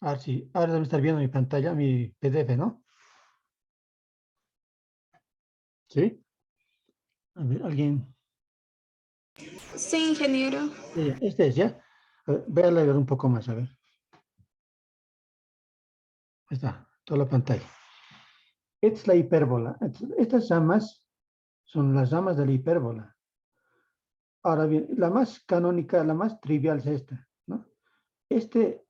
Ah, sí, ahora debe estar viendo mi pantalla, mi PDF, ¿no? Sí. A ver, alguien. Sí, ingeniero. Este es ya. A ver, voy a leer un poco más, a ver. Ahí está, toda la pantalla. Esta es la hipérbola. Estas ramas son las ramas de la hipérbola. Ahora bien, la más canónica, la más trivial es esta, ¿no? Este,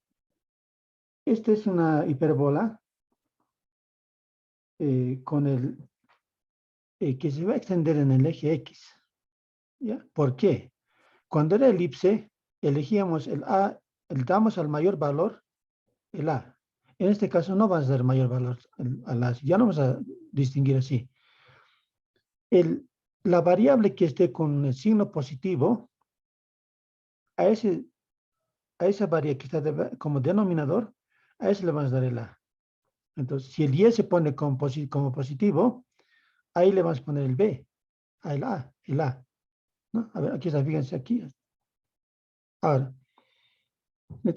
este es una hipérbola con que se va a extender en el eje X, ¿ya? ¿Por qué? Cuando era elipse, elegíamos el A, damos al mayor valor el A. En este caso no va a ser mayor valor al A, ya no vamos a distinguir así. El, la variable que esté con el signo positivo, a, ese, a esa variable que está como denominador, a ese le vamos a dar el A. Entonces, si el Y se pone como positivo, ahí le vamos a poner el B, el A, el A. ¿No? A ver, aquí está, fíjense aquí. Ahora,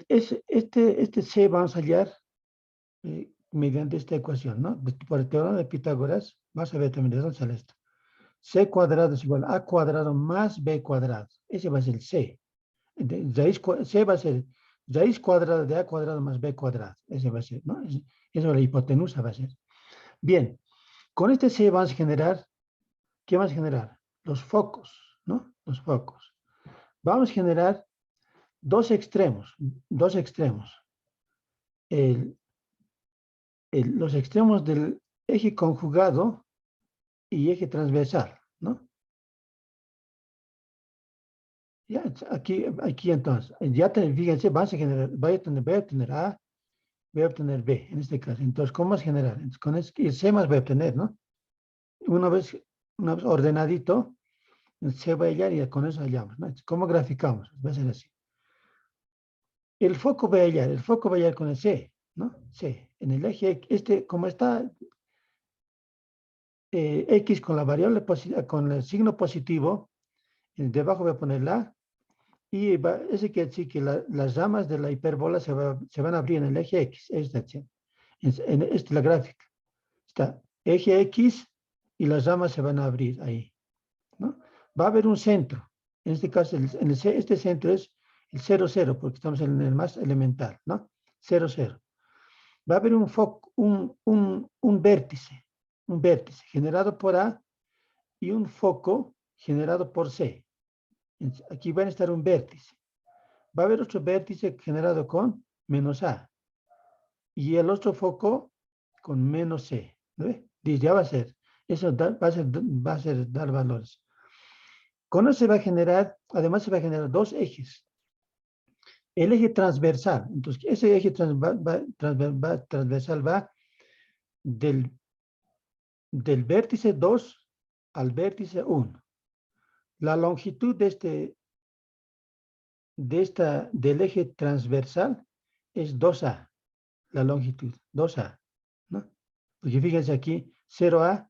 este C vamos a hallar mediante esta ecuación, ¿no? Por el teorema de Pitágoras, vas a ver también de dónde sale esto. C cuadrado es igual a A cuadrado más B cuadrado. Ese va a ser el C. C va a ser raíz cuadrada de A cuadrado más B cuadrado. Ese va a ser, ¿no? Eso es la hipotenusa va a ser. Bien, con este C vamos a generar, ¿qué vamos a generar? Los focos, ¿no? Los focos. Vamos a generar dos extremos, dos extremos. El, los extremos del eje conjugado y eje transversal, ¿no? Ya, aquí entonces, fíjense, vas a generar, voy a obtener A, voy a obtener B, en este caso. Entonces, ¿cómo vas a generar? Entonces, con el C más voy a obtener, ¿no? Una vez, una vez ordenadito, el C va a hallar y con eso hallamos, ¿no? ¿Cómo graficamos? Va a ser así. El foco va a hallar con el C, ¿no? C, en el eje, como está X con la variable, con el signo positivo, debajo voy a poner la y ese quiere decir que las ramas de la hipérbola se van a abrir en el eje X. Esta es la gráfica. Está eje X y las ramas se van a abrir ahí, ¿no? Va a haber un centro. En este caso, este centro es el 0, 0, porque estamos en el más elemental, ¿no? 0, 0. Va a haber un vértice generado por A y un foco generado por C. Aquí va a estar un vértice. Va a haber otro vértice generado con menos A y el otro foco con menos C. ¿No ve? Ya va a ser. Eso va a ser dar valores. Con eso se va a generar, además se va a generar dos ejes. El eje transversal, entonces ese eje transversal va del, del vértice 2 al vértice 1. La longitud del eje transversal es 2A, la longitud, 2A, ¿no? Porque fíjense aquí, 0A,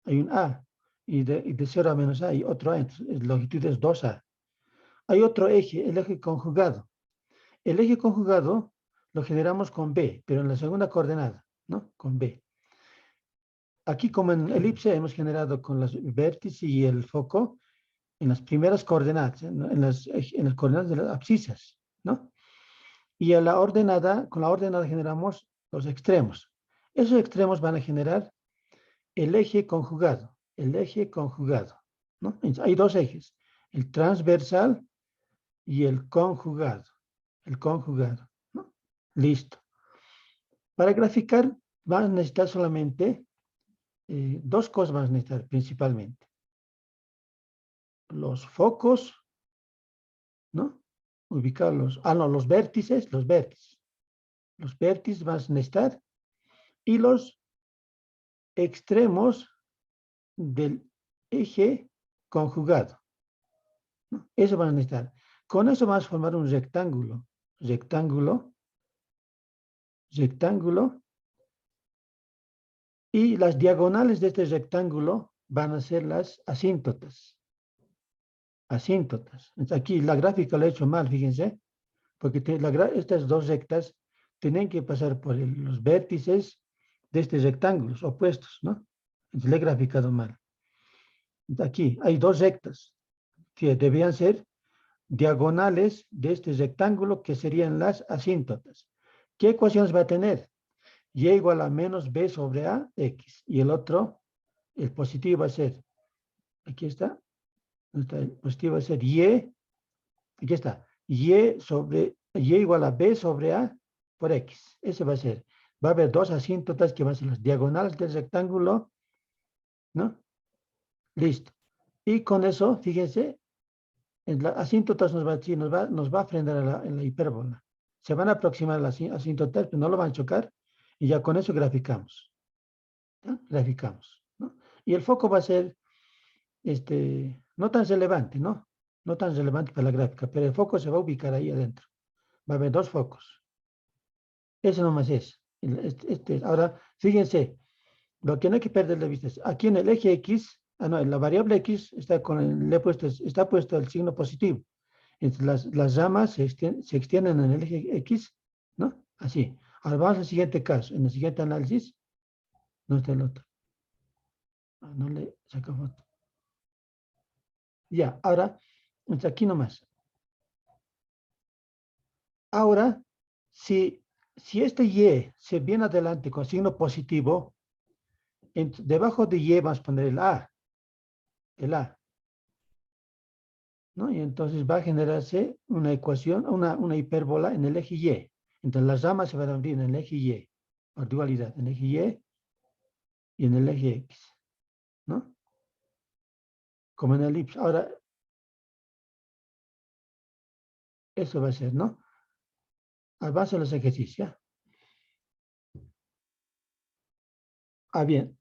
hay un A, y de 0 a menos A hay otro A, entonces la longitud es 2A. Hay otro eje, el eje conjugado. El eje conjugado lo generamos con B, pero en la segunda coordenada, ¿no? Con B. Aquí, como en elipse, hemos generado con los vértices y el foco en las primeras coordenadas, ¿no? En las coordenadas de las abscisas, ¿no? Y a con la ordenada generamos los extremos. Esos extremos van a generar el eje conjugado, ¿no? Entonces, hay dos ejes, el transversal y el conjugado, ¿no? Listo. Para graficar van a necesitar solamente dos cosas van a necesitar principalmente. Los focos, ¿no? Ubicarlos. No, los vértices, los vértices. Los vértices van a necesitar y los extremos del eje conjugado, ¿no? Eso van a necesitar. Con eso vamos a formar un rectángulo. Rectángulo, rectángulo. Y las diagonales de este rectángulo van a ser las asíntotas. Asíntotas. Aquí la gráfica la he hecho mal, fíjense, porque estas dos rectas tienen que pasar por los vértices de estos rectángulos opuestos, ¿no? Entonces le he graficado mal. Aquí hay dos rectas que debían ser diagonales de este rectángulo, que serían las asíntotas. ¿Qué ecuaciones va a tener? Y igual a menos b sobre a, x. Y el otro, el positivo va a ser, aquí está, el positivo va a ser y, aquí está, y igual a b sobre a por x. Ese va a ser. Va a haber dos asíntotas que van a ser las diagonales del rectángulo, ¿no? Listo. Y con eso, fíjense, en las asíntotas nos va a frenar en la hipérbola. Se van a aproximar a las asíntotas, pero no lo van a chocar, y ya con eso graficamos. ¿No? Graficamos, ¿no? Y el foco va a ser no tan relevante, ¿no? No tan relevante para la gráfica, pero el foco se va a ubicar ahí adentro. Va a haber dos focos. Eso nomás es. Ahora, fíjense, lo que no hay que perder de vista es, aquí en el eje X, no, en la variable X está puesto el signo positivo. Entonces, las ramas se extienden en el eje X, ¿no? Así. Ahora vamos al siguiente caso. En el siguiente análisis, no está el otro. No le saco foto. Ya, ahora, entonces aquí nomás. Ahora, si este Y se viene adelante con signo positivo, debajo de Y vamos a poner el A, ¿no? Y entonces va a generarse una ecuación, una hipérbola en el eje Y. Entonces las ramas se van a abrir en el eje Y, por dualidad, en el eje Y y en el eje X, ¿no? Como en el elipse. Ahora, eso va a ser, ¿no? Avanza los ejercicios, ¿ya? Bien.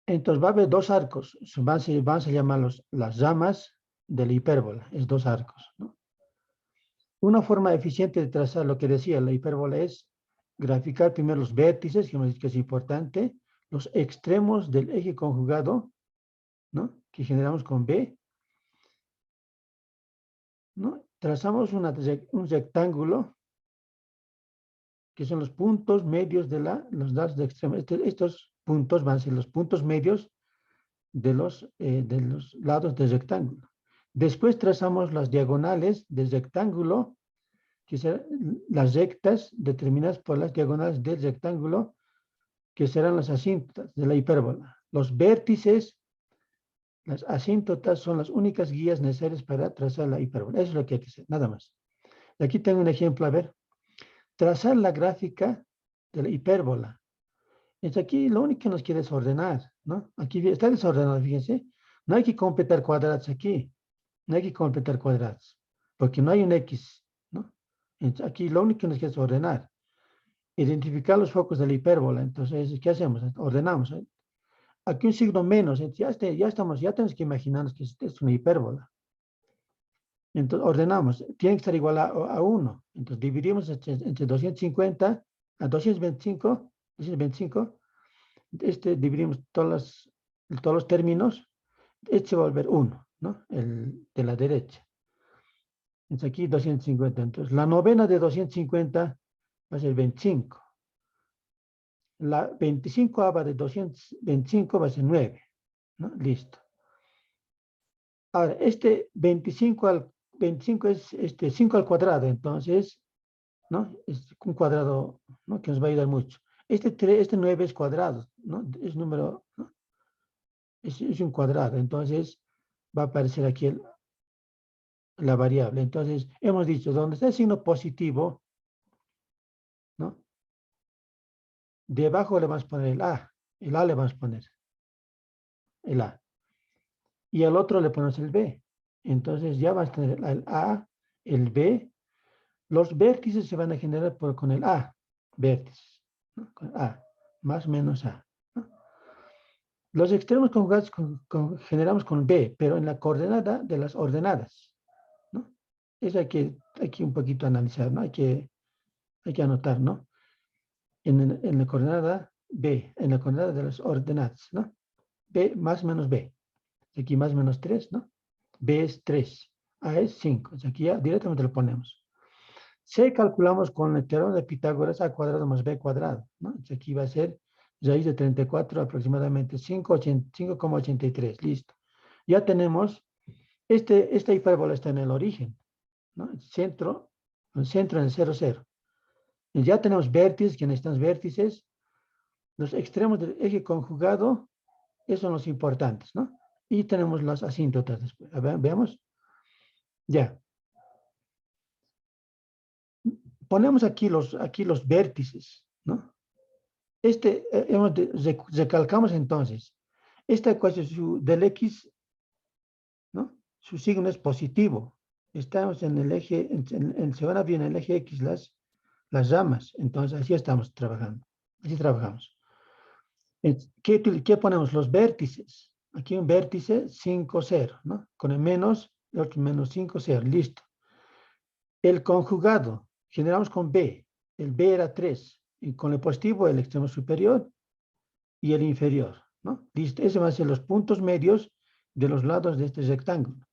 Entonces va a haber dos arcos, van a llamarlos las ramas de la hipérbola, es dos arcos, ¿no? Una forma eficiente de trazar lo que decía la hipérbola es graficar primero los vértices, que hemos dicho que es importante, los extremos del eje conjugado, ¿no? Que generamos con B, ¿no? Trazamos un rectángulo, que son los puntos medios de los lados de extremo. Estos puntos van a ser los puntos medios de los lados del rectángulo. Después trazamos las diagonales del rectángulo, que serán las rectas determinadas por las diagonales del rectángulo, que serán las asíntotas de la hipérbola. Los vértices, las asíntotas, son las únicas guías necesarias para trazar la hipérbola. Eso es lo que hay que hacer, nada más. Aquí tengo un ejemplo, a ver. Trazar la gráfica de la hipérbola. Entonces aquí lo único que nos quiere es ordenar, ¿no? Aquí está desordenado, fíjense. No hay que completar cuadrados aquí. No hay que completar cuadrados, porque no hay un X, ¿no? Entonces, aquí lo único que nos queda es ordenar. Identificar los focos de la hipérbola. Entonces, ¿qué hacemos? Ordenamos. Aquí un signo menos. Ya tenemos que imaginarnos que es una hipérbola. Entonces, ordenamos. Tiene que estar igual a 1. Entonces, dividimos entre 250 a 225. Dividimos todos los términos. Este va a volver 1, ¿no? El de la derecha. Entonces aquí 250. Entonces la novena de 250 va a ser 25. La 25ava de 225 va a ser 9, ¿no? Listo. Ahora, 25 es 5 al cuadrado, entonces, ¿no? Es un cuadrado, ¿no? Que nos va a ayudar mucho. Este 9 es cuadrado, ¿no? Es número, ¿no? Es un cuadrado, entonces va a aparecer aquí la variable. Entonces, hemos dicho, donde está el signo positivo, ¿no? Debajo le vamos a poner el A le vamos a poner el A. Y al otro le ponemos el B. Entonces ya vas a tener el A, el B. Los vértices se van a generar con el A, vértices, ¿no? Con A, más menos A, ¿no? Los extremos conjugados generamos con B, pero en la coordenada de las ordenadas, ¿no? Eso hay que un poquito analizar, ¿no? Hay que anotar, ¿no? En la coordenada B, en la coordenada de las ordenadas, ¿no? B más menos B. Aquí más menos 3, ¿no? B es 3. A es 5. Aquí ya directamente lo ponemos. C calculamos con el teorema de Pitágoras a cuadrado más b cuadrado, ¿no? Entonces aquí va a ser raíz de 34 aproximadamente 5,83. Listo. Ya tenemos, esta hipérbola está en el origen, ¿no? El centro en el 0, 0. Y ya tenemos vértices, que necesitamos vértices. Los extremos del eje conjugado, esos son los importantes, ¿no? Y tenemos las asíntotas después. A ver, veamos. Ya. Ponemos aquí los vértices, ¿no? Recalcamos entonces, esta ecuación del X, ¿no? Su signo es positivo. Estamos en el eje, se van a abrir en el eje X las ramas. Entonces, así estamos trabajando. Así trabajamos. ¿Qué ponemos? Los vértices. Aquí un vértice 5, 0, ¿no? Con el menos, el otro menos 5, 0. Listo. El conjugado, generamos con B. El B era 3. Y con el positivo, el extremo superior y el inferior, ¿no? Listo. Esos van a ser los puntos medios de los lados de este rectángulo.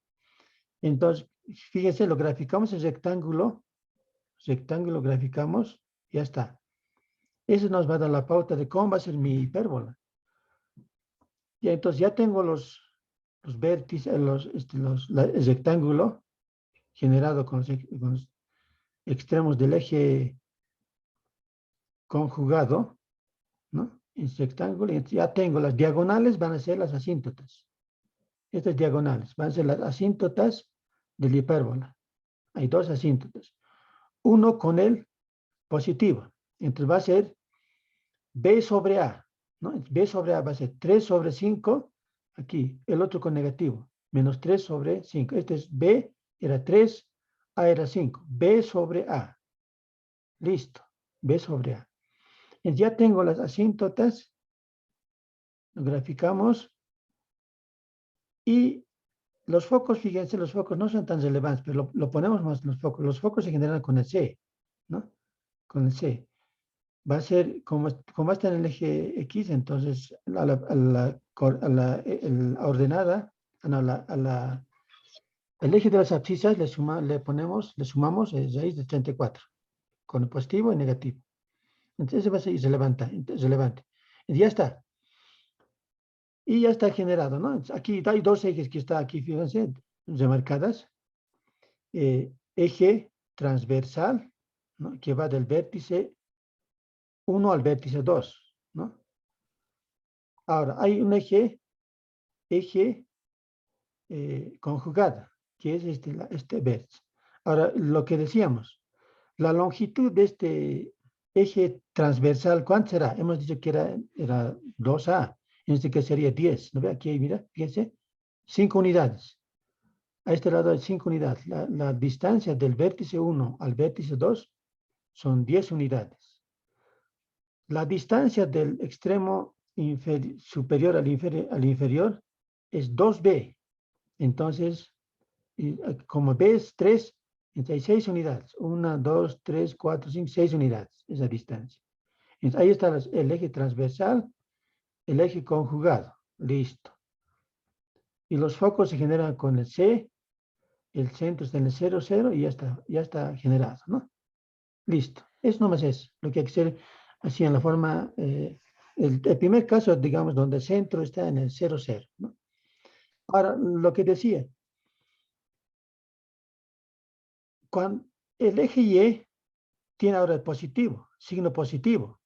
Entonces, fíjense, lo graficamos el rectángulo graficamos, ya está. Eso nos va a dar la pauta de cómo va a ser mi hipérbola. Y entonces ya tengo los vértices, el rectángulo generado con los extremos del eje conjugado, ¿no? En rectángulo, y ya tengo las diagonales, van a ser las asíntotas. Estas diagonales van a ser las asíntotas de la hipérbola. Hay dos asíntotas. Uno con el positivo. Entonces va a ser B sobre A, ¿no? B sobre A va a ser 3 sobre 5, aquí, el otro con negativo, menos 3 sobre 5. Este es B, era 3, A era 5. B sobre A. Listo. B sobre A. Entonces ya tengo las asíntotas, lo graficamos, y los focos, fíjense, los focos no son tan relevantes, pero lo ponemos más los focos. Los focos se generan con el C, ¿no? Con el C. Va a ser, como está en el eje X, entonces a la ordenada, no, el eje de las abscisas le sumamos raíz de 34, con el positivo y negativo. Entonces ese va a ser relevante. Y ya está. Y ya está generado, ¿no? Aquí hay dos ejes que están aquí, fíjense, remarcadas. Eje transversal, ¿no? Que va del vértice 1 al vértice 2, ¿no? Ahora, hay un eje conjugada, que es este vértice. Ahora, lo que decíamos, la longitud de este eje transversal, ¿cuánto será? Hemos dicho que era 2A, en este caso sería 10. ¿No ve? Aquí, mira, fíjense, 5 unidades. A este lado hay 5 unidades. La distancia del vértice 1 al vértice 2 son 10 unidades. La distancia del extremo superior al inferior es 2B. Entonces, como B es 3, entonces hay 6 unidades. 1, 2, 3, 4, 5, 6 unidades, esa distancia. Entonces, ahí está el eje transversal, el eje conjugado. Listo. Y los focos se generan con el C, el centro está en el 0, 0 y ya está generado, ¿no? Listo. Eso nomás es lo que hay que hacer así en la forma, el primer caso, digamos, donde el centro está en el 0, 0, ¿no? Ahora, lo que decía, cuando el eje Y tiene ahora el positivo, signo positivo.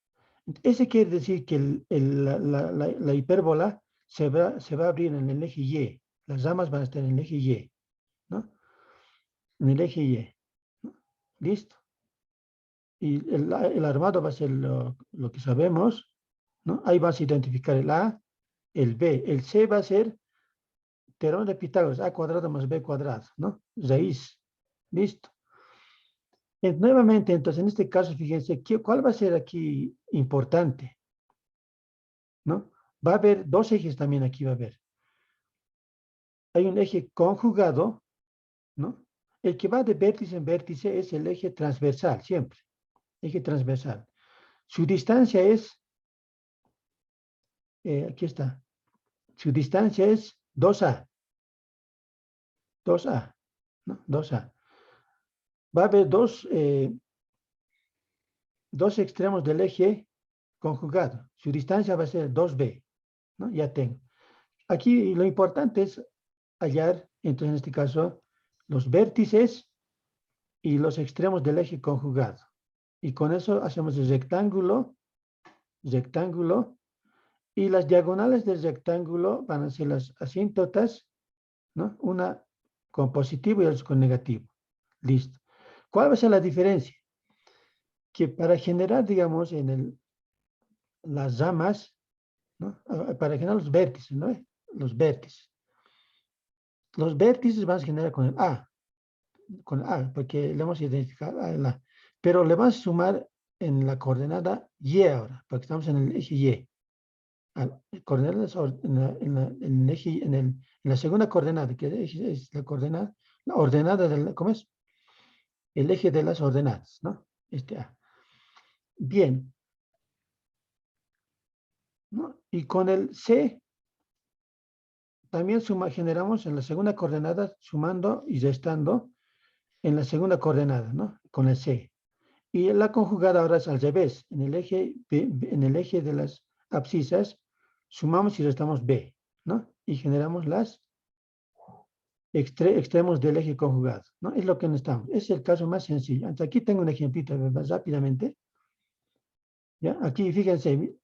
Ese quiere decir que la hipérbola se va a abrir en el eje Y. Las ramas van a estar en el eje Y, ¿no? En el eje Y, ¿no? Listo. Y el armado va a ser lo que sabemos, ¿no? Ahí vas a identificar el A, el B. El C va a ser teorema de Pitágoras, A cuadrado más B cuadrado, ¿no? Raíz. Listo. Nuevamente, entonces, en este caso, fíjense, ¿cuál va a ser aquí importante? ¿No? Va a haber dos ejes también aquí, va a haber. Hay un eje conjugado, ¿no? El que va de vértice en vértice es el eje transversal, siempre. Eje transversal. Su distancia es, aquí está, su distancia es 2A. 2A, ¿no? 2A. va a haber dos extremos del eje conjugado. Su distancia va a ser 2b, ¿no? Ya tengo. Aquí lo importante es hallar, entonces en este caso, los vértices y los extremos del eje conjugado. Y con eso hacemos el rectángulo, y las diagonales del rectángulo van a ser las asíntotas, ¿no? Una con positivo y otra con negativo. Listo. ¿Cuál va a ser la diferencia? Que para generar, digamos, las ramas, ¿no? Para generar los vértices, ¿no? Los vértices. Los vértices van a generar con A, porque le hemos identificado a la. Pero le vamos a sumar en la coordenada Y ahora, porque estamos en el eje Y. Coordenadas en el eje, en la segunda coordenada, que es la coordenada, la ordenada ¿cómo es? El eje de las ordenadas, ¿no? Este A. Bien. ¿No? Y con el C también generamos en la segunda coordenada, sumando y restando en la segunda coordenada, ¿no? Con el C. Y la conjugada ahora es al revés. En el eje de las abscisas, sumamos y restamos B, ¿no? Y generamos las extremos del eje conjugado, ¿no? Es lo que necesitamos. Es el caso más sencillo. Entonces, aquí tengo un ejemplito más rápidamente. ¿Ya? Aquí, fíjense,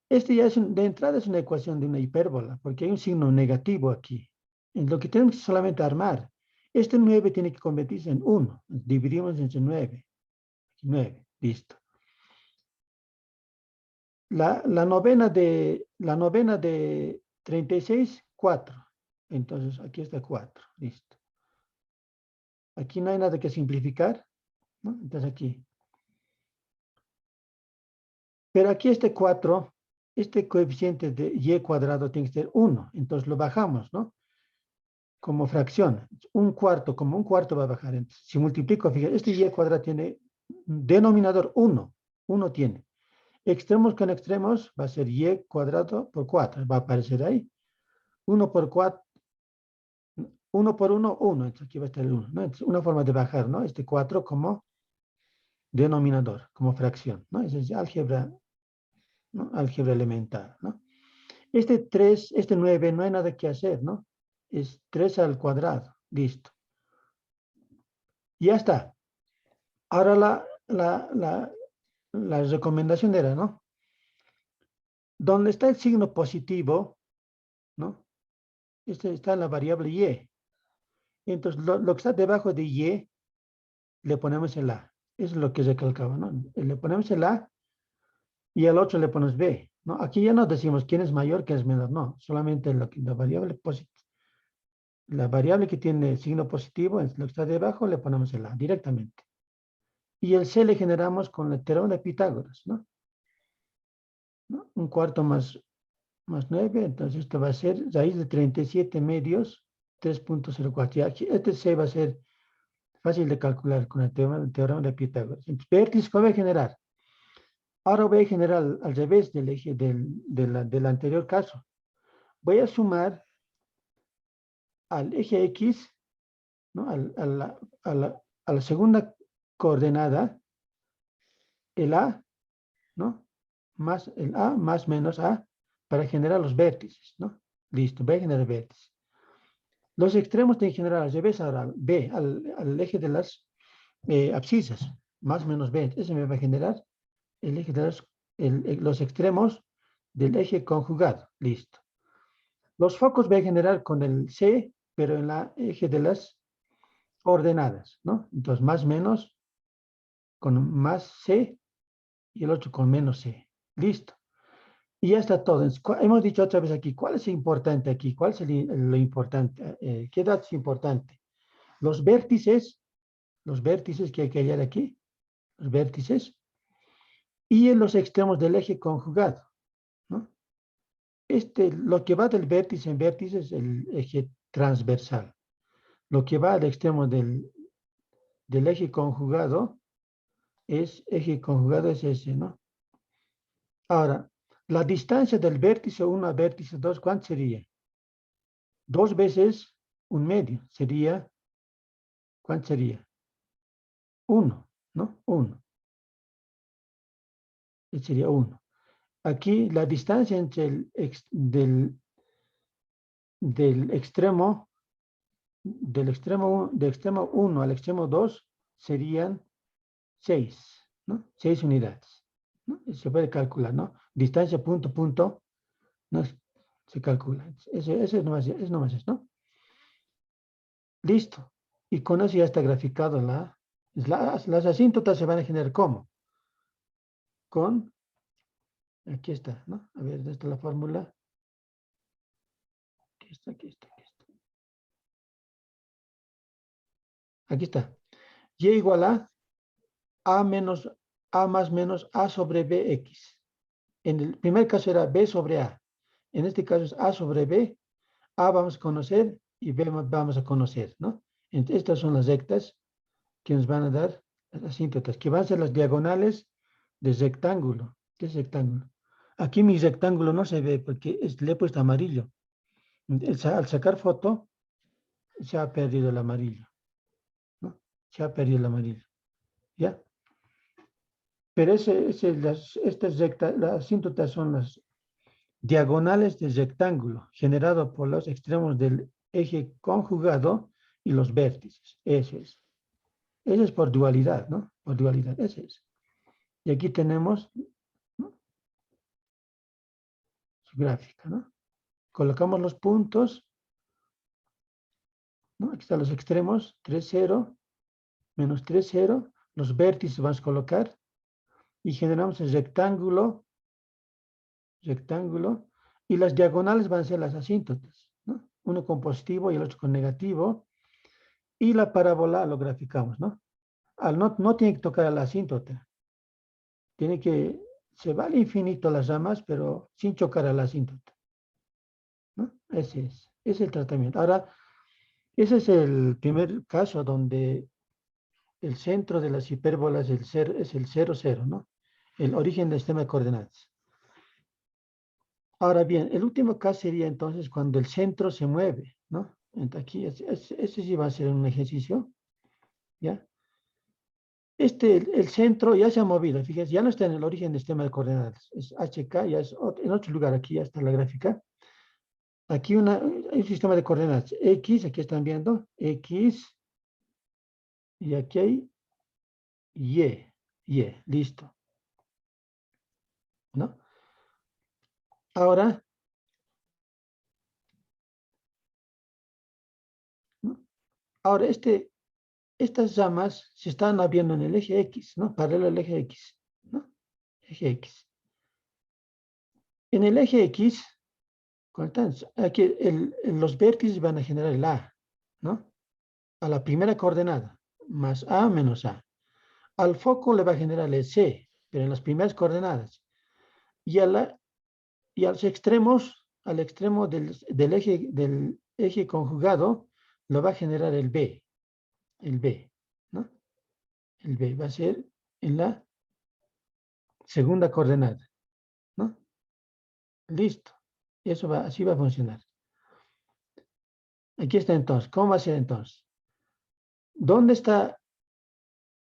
este ya de entrada es una ecuación de una hipérbola, porque hay un signo negativo aquí. En lo que tenemos que solamente armar. Este 9 tiene que convertirse en 1. Dividimos entre 9. 9, listo. La novena de 36, 4. Entonces, aquí está 4. Listo. Aquí no hay nada que simplificar, ¿no? Entonces, aquí. Pero aquí este 4, este coeficiente de y cuadrado tiene que ser 1. Entonces, lo bajamos, ¿no? Como fracción. Como un cuarto va a bajar. Entonces, si multiplico, fíjate, este y cuadrado tiene denominador 1. 1 tiene. Extremos con extremos va a ser y cuadrado por 4. Va a aparecer ahí. 1 por 4. 1 por 1, 1. Entonces aquí va a estar el 1. ¿No? Entonces, una forma de bajar, ¿no? Este 4 como denominador, como fracción, ¿no? Esa es álgebra, ¿no? Álgebra elemental, ¿no? Este 3, este 9, no hay nada que hacer, ¿no? Es 3 al cuadrado. Listo. Ya está. Ahora la recomendación era, ¿no? Donde está el signo positivo, ¿no? Este está en la variable y. Entonces, lo que está debajo de y, le ponemos el a. Eso es lo que recalcaba, ¿no? Le ponemos el a y al otro le ponemos b, ¿no? Aquí ya no decimos quién es mayor, quién es menor, no. Solamente la variable que tiene signo positivo, es lo que está debajo, le ponemos el a directamente. Y el c le generamos con el teorema de Pitágoras, ¿no? ¿No? Un cuarto más 9, entonces esto va a ser raíz de 37 medios, 3.04. Y aquí, este c va a ser fácil de calcular con el teorema de Pitágoras. Entonces, vértice, ¿cómo voy a generar? Ahora voy a generar al revés del eje del anterior caso. Voy a sumar al eje X, ¿no? A la segunda coordenada, el A, ¿no? Más el A más menos A para generar los vértices, ¿no? Listo, voy a generar vértices. Los extremos tienen que generar al revés ahora, B, al eje de las abscisas, más menos B. Ese me va a generar el eje de los extremos del eje conjugado. Listo. Los focos voy a generar con el C, pero en la eje de las ordenadas, ¿no? Entonces, más menos con más C y el otro con menos C. Listo. Y ya está todo. Hemos dicho otra vez aquí, ¿cuál es importante aquí? ¿Cuál es lo importante? ¿Qué dato es importante? Los vértices que hay que hallar aquí, los vértices, y en los extremos del eje conjugado, ¿no? Lo que va del vértice en vértice es el eje transversal. Lo que va al extremo del eje conjugado es ese, ¿no? Ahora, la distancia del vértice 1 a vértice 2, ¿cuánto sería? 2 veces un medio. ¿Cuánto sería? 1, ¿no? 1. Sería 1. Aquí la distancia entre del extremo 1 al extremo 2 serían 6, ¿no? 6 unidades, ¿no? Se puede calcular, ¿no? Distancia punto, punto, ¿no? Se calcula. Eso nomás es, ¿no? Listo. Y con eso ya está graficado las asíntotas se van a generar ¿cómo? Aquí está, ¿no? A ver, ¿dónde está la fórmula? Aquí está. Aquí está. Y igual a menos a más menos a sobre bx. En el primer caso era b sobre a. En este caso es a sobre b. A vamos a conocer y b vamos a conocer, ¿no? Entonces, estas son las rectas que nos van a dar las asíntotas, que van a ser las diagonales del rectángulo. ¿Qué es rectángulo? Aquí mi rectángulo no se ve porque le he puesto amarillo. Al sacar foto, se ha perdido el amarillo, ¿no? Se ha perdido el amarillo, ¿ya? Pero las asíntotas son las diagonales del rectángulo generado por los extremos del eje conjugado y los vértices. Eso es. Eso es por dualidad, ¿no? Por dualidad, ese es. Y aquí tenemos, ¿no?, su gráfica, ¿no? Colocamos los puntos, ¿no? Aquí están los extremos, 3, 0, menos 3, 0. Los vértices vamos a colocar y generamos el rectángulo, y las diagonales van a ser las asíntotas, ¿no? Uno con positivo y el otro con negativo. Y la parábola lo graficamos, ¿no? No tiene que tocar a la asíntota. Se va al infinito las ramas, pero sin chocar a la asíntota, ¿no? Ese es el tratamiento. Ahora, ese es el primer caso donde el centro de las hipérbolas es el 0, 0, ¿no? El origen del sistema de coordenadas. Ahora bien, el último caso sería entonces cuando el centro se mueve, ¿no? Entonces aquí, ese sí va a ser un ejercicio, ¿ya? El centro ya se ha movido, fíjense, ya no está en el origen del sistema de coordenadas, es HK, ya es en otro lugar, aquí ya está la gráfica. Aquí hay un sistema de coordenadas, X, aquí están viendo, X, y aquí hay Y, listo, ¿no? Ahora, ¿no? Ahora estas llamas se están moviendo en el eje X, ¿no? Paralelo al eje X, ¿no? Eje X. En el eje X, aquí los vértices van a generar el A, ¿no? A la primera coordenada, más A menos A. Al foco le va a generar el C, pero en las primeras coordenadas. Y a los extremos, al extremo del eje conjugado, lo va a generar el B, ¿no? El B va a ser en la segunda coordenada, ¿no? Listo. Así va a funcionar. Aquí está entonces. ¿Cómo va a ser entonces? ¿Dónde está?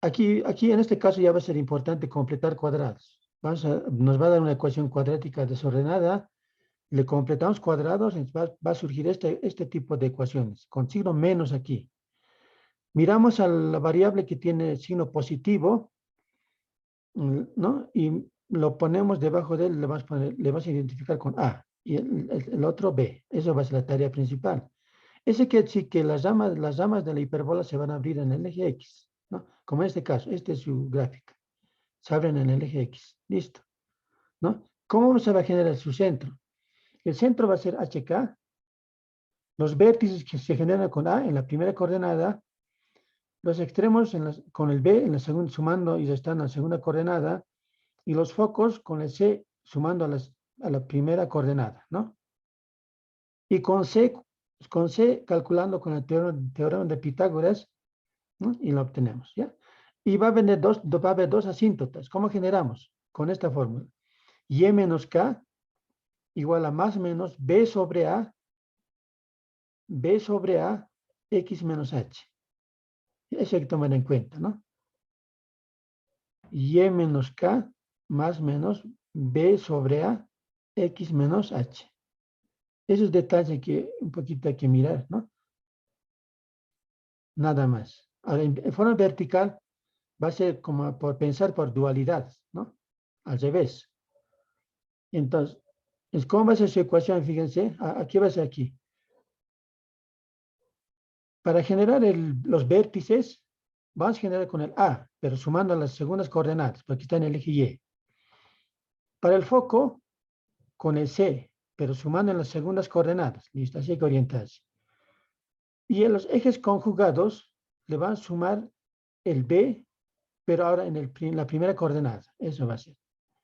Aquí en este caso ya va a ser importante completar cuadrados. Nos va a dar una ecuación cuadrática desordenada. Le completamos cuadrados, entonces va a surgir este tipo de ecuaciones, con signo menos aquí. Miramos a la variable que tiene signo positivo, ¿no? Y lo ponemos debajo de él, le vas a identificar con A, y el otro B. Eso va a ser la tarea principal. Ese quiere decir que las ramas de la hiperbola se van a abrir en el eje X, ¿no? Como en este caso, esta es su gráfica. Se abren en el eje X. Listo, ¿no? ¿Cómo se va a generar su centro? El centro va a ser HK. Los vértices que se generan con A en la primera coordenada, los extremos con el B en la segunda, sumando y restando en la segunda coordenada, y los focos con el C sumando a la primera coordenada, ¿no? Y con C calculando con el teorema de Pitágoras, ¿no? Y lo obtenemos, ¿ya? Y va a haber dos asíntotas. ¿Cómo generamos? Con esta fórmula. Y menos K igual a más o menos B sobre A, X menos H. Eso hay que tomar en cuenta, ¿no? y menos k más menos b sobre a, x menos h. Esos detalles que un poquito hay que mirar, ¿no? Nada más. Ahora, en forma vertical va a ser como por pensar por dualidad, ¿no? Al revés. Entonces, ¿cómo va a ser su ecuación? Fíjense, aquí va a ser aquí. Para generar los vértices, vamos a generar con el A, pero sumando las segundas coordenadas, porque está en el eje Y. Para el foco, con el C, pero sumando en las segundas coordenadas. Listo, así hay que orientarse. Y en los ejes conjugados, le van a sumar el B, pero ahora en la primera coordenada. Eso va a ser.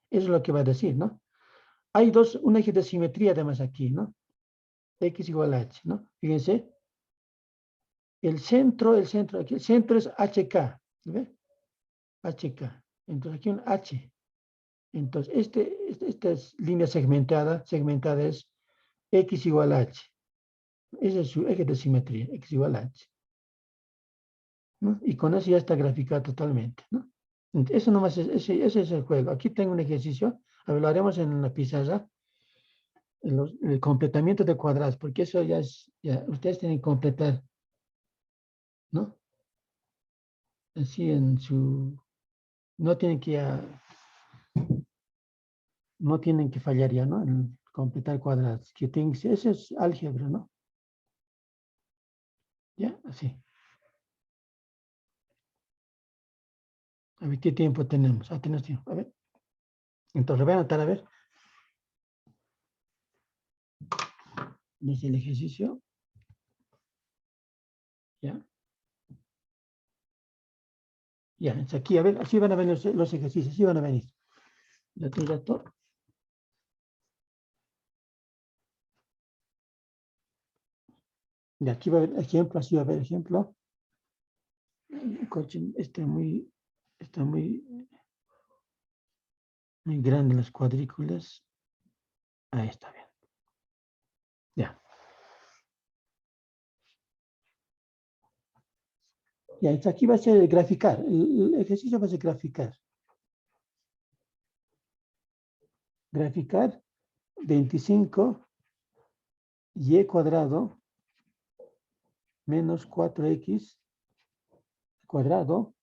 Eso es lo que va a decir, ¿no? Hay un eje de simetría además aquí, ¿no? X igual a H, ¿no? Fíjense. El centro, aquí, el centro es HK, ¿ve? HK. Entonces aquí un H. Entonces, esta es línea segmentada es X igual a H. Ese es su eje de simetría, X igual a H. ¿No? Y con eso ya está graficado totalmente, ¿no? Entonces, eso nomás ese es el juego. Aquí tengo un ejercicio, a ver, lo haremos en la pizarra, el completamiento de cuadrados, porque eso ya ustedes tienen que completar, ¿no? Así no tienen que no tienen que fallar ya, ¿no? En completar cuadrados. Eso es álgebra, ¿no? Ya, así. A ver, ¿qué tiempo tenemos? Tenemos tiempo. A ver. Entonces, lo voy a anotar, a ver. Dice el ejercicio. Ya. Ya, es aquí, a ver, así van a venir los ejercicios, así van a venir. Dato. Y aquí va a haber ejemplo, así va a haber ejemplo. El coche está muy grande las cuadrículas. Ahí está bien. Ya. Ya, aquí va a ser graficar. El ejercicio va a ser graficar. Graficar 25 y cuadrado menos 4x cuadrado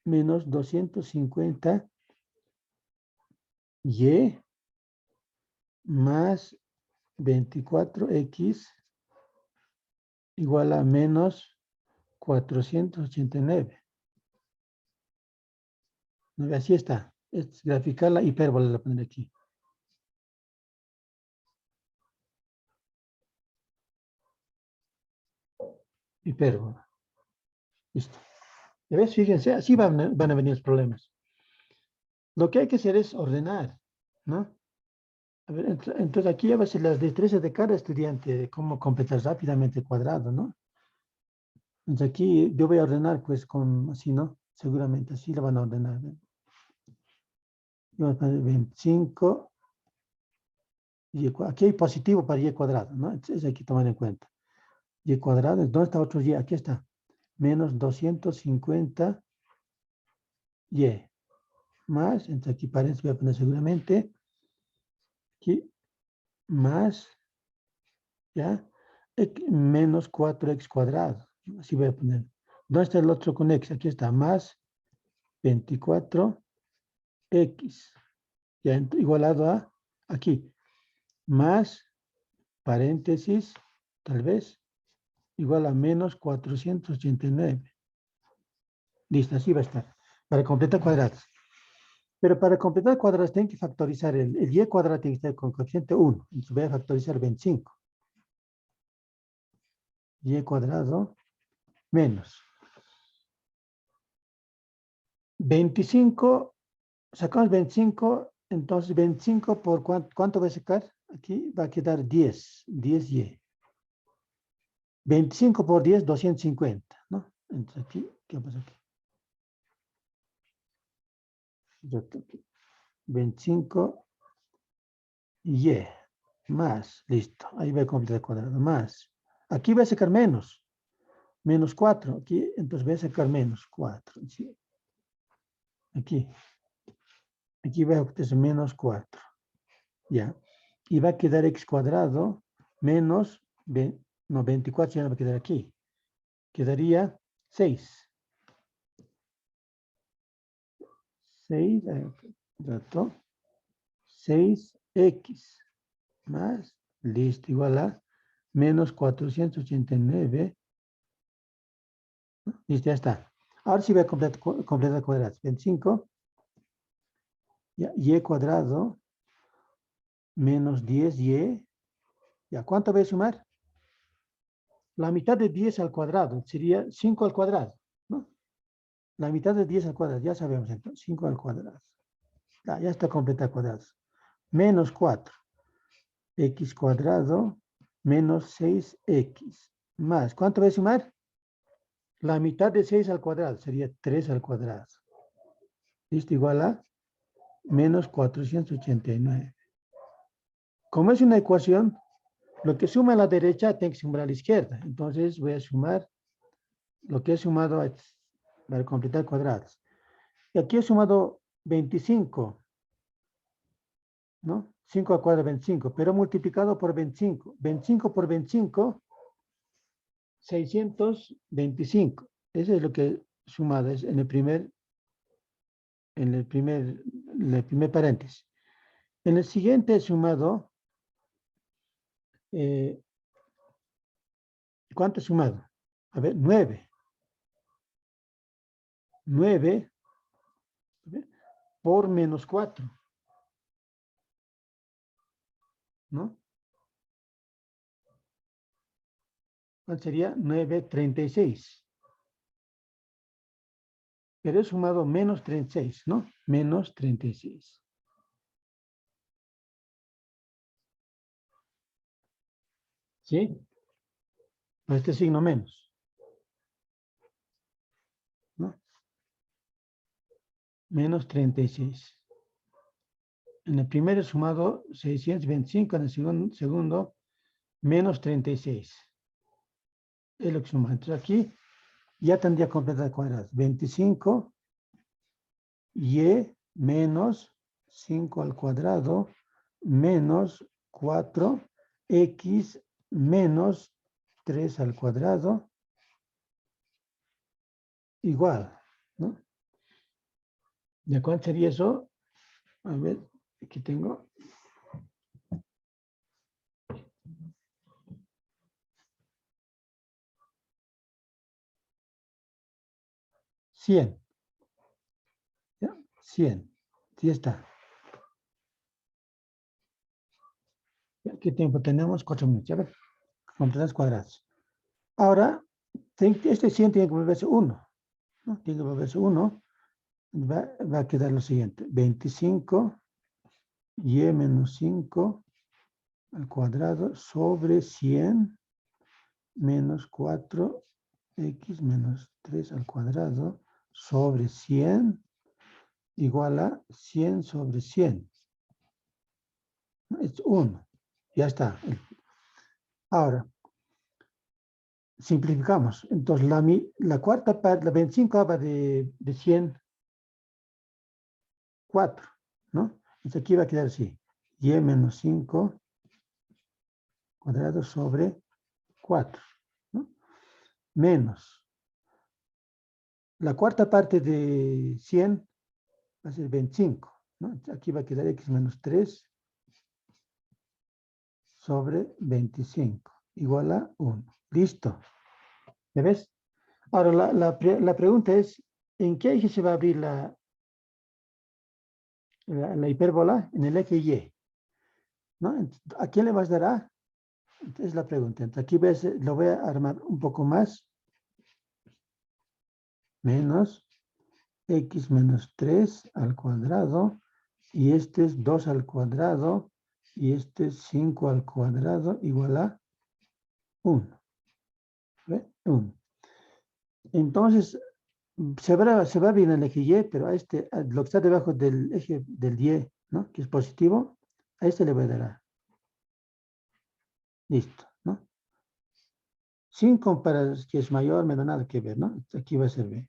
menos 250 y más 24x igual a menos 489. Así está. Es graficar la hipérbola, la poner aquí. Hipérbola. Listo. ¿Ya ves? Fíjense, así van a venir los problemas. Lo que hay que hacer es ordenar, ¿no? A ver, entonces aquí ya va a ser las destrezas de cada estudiante, de cómo completar rápidamente el cuadrado, ¿no? Entonces aquí yo voy a ordenar pues con así, ¿no? Seguramente así lo van a ordenar. Vamos a poner 25 y aquí hay positivo para y cuadrado, ¿no? Entonces hay que tomar en cuenta. Y cuadrado, ¿dónde está otro y? Aquí está. Menos 250 y más, entonces aquí paréntesis voy a poner seguramente, aquí más, ¿ya? Menos 4x cuadrado, así voy a poner. ¿Dónde está el otro con x? Aquí está, más 24x, ya igualado a aquí, más paréntesis, tal vez, igual a menos 489. Listo, así va a estar, para completar cuadrados. Pero para completar cuadrados tienen que factorizar el y cuadrado tiene que estar con coeficiente 1. Entonces voy a factorizar 25. Y cuadrado menos 25. Sacamos 25. Entonces 25 por ¿cuánto va a sacar? Aquí va a quedar 10. 10y. 25 por 10, 250. ¿No? Entonces aquí, ¿qué pasa aquí? 25 y más, listo, ahí va a completar el cuadrado, más, aquí va a sacar menos, menos 4, aquí, entonces voy a sacar menos 4, ¿sí? Aquí. Aquí veo que es menos 4. Ya. Y va a quedar x cuadrado menos, no, 24 ya no va a quedar aquí. Quedaría 6. 6, dato, 6x más, listo, igual a menos 489. Listo, ya está. Ahora sí voy a completar cuadrados. 25, ya, y cuadrado menos 10y. Ya, ¿cuánto voy a sumar? La mitad de 10 al cuadrado sería 5 al cuadrado, ¿no? La mitad de 10 al cuadrado, ya sabemos entonces, 5 al cuadrado. Ya está completa cuadrados. Menos 4, x cuadrado menos 6x más. ¿Cuánto voy a sumar? La mitad de 6 al cuadrado sería 3 al cuadrado. Esto igual a menos 489. Como es una ecuación, lo que suma a la derecha tiene que sumar a la izquierda. Entonces voy a sumar lo que he sumado para completar cuadrados. Y aquí he sumado 25, ¿no? 5 al cuadrado 25, pero multiplicado por 25. 25 por 25, 625. Eso es lo que he sumado es en el primer paréntesis. En el siguiente he sumado, ¿cuánto he sumado? A ver, 9. 9 por menos 4, ¿no? ¿Cuál sería? 9,36. Pero he sumado menos 36, ¿no? Menos 36. ¿Sí? Por este signo menos, ¿no? Menos 36. En el primero he sumado 625, en el segundo menos 36. Es lo que suma. Entonces aquí ya tendría completar cuadrados. 25 y menos 5 al cuadrado menos 4x menos 3 al cuadrado igual, ¿no? ¿De cuál sería eso? A ver, aquí tengo. $100. ¿Ya? 100. Sí está. ¿Qué tiempo tenemos? 4 minutos. Ya ver, completar cuadrados. Ahora, este 100 tiene que volverse 1. ¿No? Tiene que volverse 1. Va a quedar lo siguiente. 25 y menos 5 al cuadrado sobre 100 menos 4x menos 3 al cuadrado sobre 100 igual a 100 sobre 100. Es 1. Ya está. Ahora, simplificamos. Entonces, la cuarta parte, la 25 va de 100, 4, ¿no? Entonces aquí va a quedar así. Y menos 5 cuadrado sobre 4, ¿no? Menos. La cuarta parte de 100 va a ser 25, ¿no? Aquí va a quedar x menos 3 sobre 25, igual a 1. Listo. ¿Me ves? Ahora, la pregunta es, ¿en qué eje se va a abrir la hipérbola? En el eje Y, ¿no? ¿A quién le vas a dar A? Es la pregunta. Entonces, aquí lo voy a armar un poco más. Menos x menos 3 al cuadrado. Y este es 2 al cuadrado. Y este es 5 al cuadrado igual a 1. ¿Ve? 1. Entonces, se va a abrir el eje Y, pero a lo que está debajo del eje del Y, ¿no? Que es positivo, a este le voy a dar A. Listo, ¿no? Sin comparar que es mayor, menor, nada que ver, ¿no? Aquí va a ser B.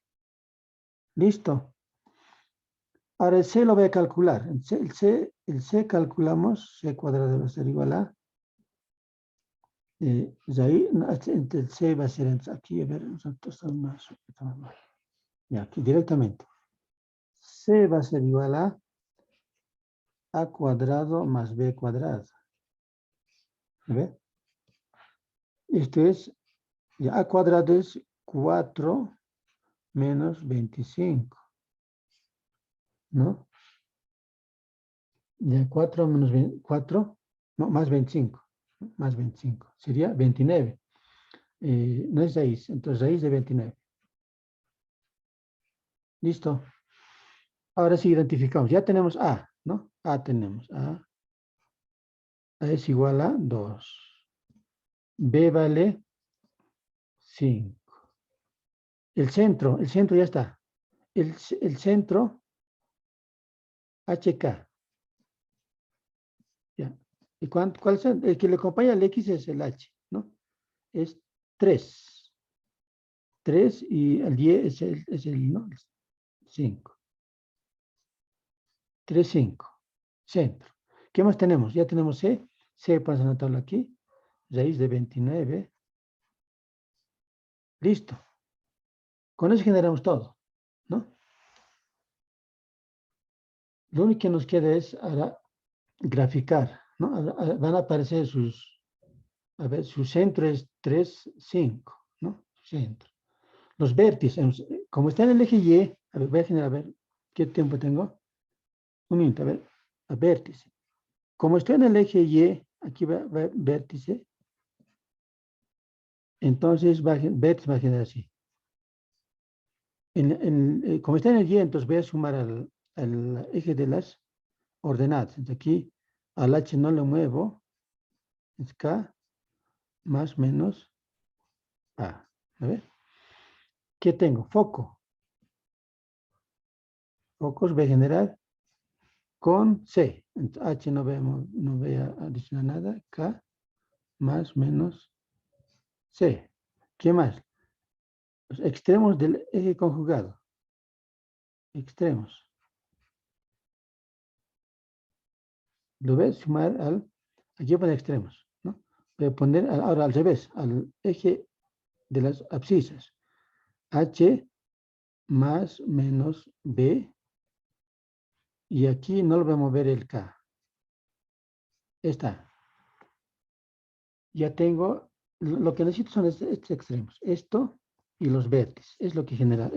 Listo. Ahora el C lo voy a calcular. El C calculamos, C cuadrado va a ser igual a, pues ahí, el C va a ser aquí, a ver, nosotros estamos más. Ya, aquí directamente. C va a ser igual a cuadrado más B cuadrado. ¿A ver? Esto es, ya A cuadrado es 4 menos 25. ¿No? Ya 4 menos 4, no, más 25. Más 25. Sería 29. No es raíz, entonces raíz de 29. Listo. Ahora sí identificamos. Ya tenemos A, ¿no? A tenemos. A es igual a 2. B vale 5. El centro ya está. El centro, HK. Ya. ¿Y cuál es el que le acompaña al X es el H, ¿no? Es 3. 3 y el Y es el ¿no? 5. 3, 5. Centro. ¿Qué más tenemos? Ya tenemos C. C pasa a anotarlo aquí. Raíz de 29. Listo. Con eso generamos todo, ¿no? Lo único que nos queda es ahora graficar, ¿no? Van a aparecer a ver, su centro es 3, 5, ¿no? Centro. Los vértices, como está en el eje Y, a ver, voy a generar, a ver, ¿qué tiempo tengo? Un minuto, a ver, a vértice. Como estoy en el eje Y, aquí va a vértice, entonces vértice va a generar así. Como está en el Y, entonces voy a sumar al eje de las ordenadas. Entonces aquí al H no lo muevo, es K más menos A. A ver, ¿qué tengo? Foco. Focos voy a generar con C. Entonces, H no voy a adicionar nada. K más menos C. ¿Qué más? Los extremos del eje conjugado. Extremos. Lo voy a sumar aquí voy a poner extremos, ¿no? Voy a poner ahora al revés, al eje de las abscisas. H más menos B. Y aquí no lo voy a mover el K. Está. Ya tengo, lo que necesito son estos extremos. Esto y los vértices. Es lo que genera.